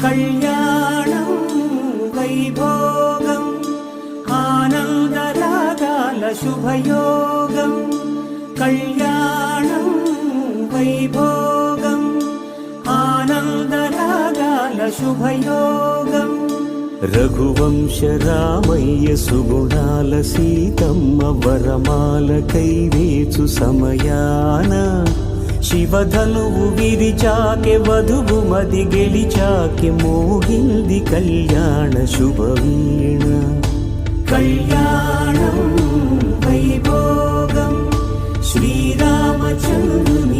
కళ్యాణం వైభోగం ఆనందరాగాల శుభయోగం కళ్యాణం వైభోగం ఆనందరాగాల శుభయోగం రఘువంశ రామయ్య సుగుణాల సీతమ్మ వరమాల కైవేచు సమయాన శివధనువు విరిచాకె వధువు మది గెలిచాకె మోగింది కళ్యాణ శుభవీణ కళ్యాణం వైభోగం శ్రీరామచంద్రుని